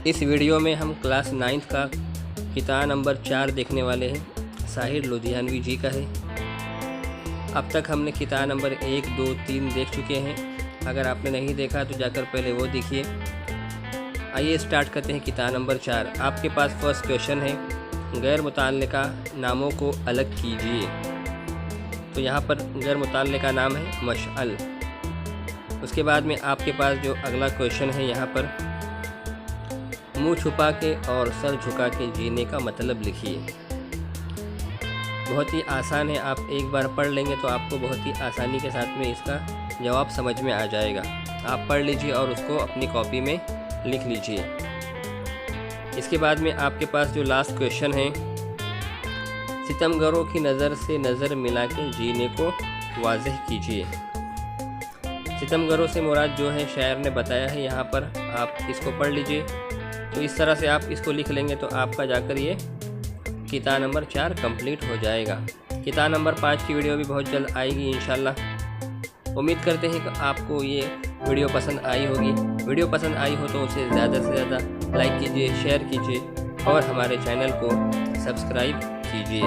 इस वीडियो में हम क्लास 9th का किताब नंबर 4 देखने वाले हैं। साहिर लुधियानवी जी का है। अब तक हमने किताब नंबर 1, 2, 3 देख चुके हैं। अगर आपने नहीं देखा तो जाकर पहले वो देखिए। आइए स्टार्ट करते हैं किताब नंबर 4। आपके पास फर्स्ट क्वेश्चन है, गैर मुतल्लिका नामों को अलग कीजिए। तो यहाँ पर गैर मुतल्लिका नाम है मशअल। उसके बाद में आपके पास जो अगला क्वेश्चन है, यहाँ पर मुंह छुपा के और सर झुका के जीने का मतलब लिखिए। बहुत ही आसान है, आप एक बार पढ़ लेंगे तो आपको बहुत ही आसानी के साथ में इसका जवाब समझ में आ जाएगा। आप पढ़ लीजिए और उसको अपनी कॉपी में लिख लीजिए। इसके बाद में आपके पास जो लास्ट क्वेश्चन है, सितमगरों की नज़र से नज़र मिला के जीने को वाज़ेह कीजिए। सितमगरों से मुराद जो है शायर ने बताया है, यहाँ पर आप इसको पढ़ लीजिए। तो इस तरह से आप इसको लिख लेंगे तो आपका जाकर ये किताब नंबर 4 कंप्लीट हो जाएगा। किताब नंबर 5 की वीडियो भी बहुत जल्द आएगी इंशाल्लाह। उम्मीद करते हैं कि आपको ये वीडियो पसंद आई होगी। वीडियो पसंद आई हो तो उसे ज़्यादा से ज़्यादा लाइक कीजिए, शेयर कीजिए और हमारे चैनल को सब्सक्राइब कीजिए।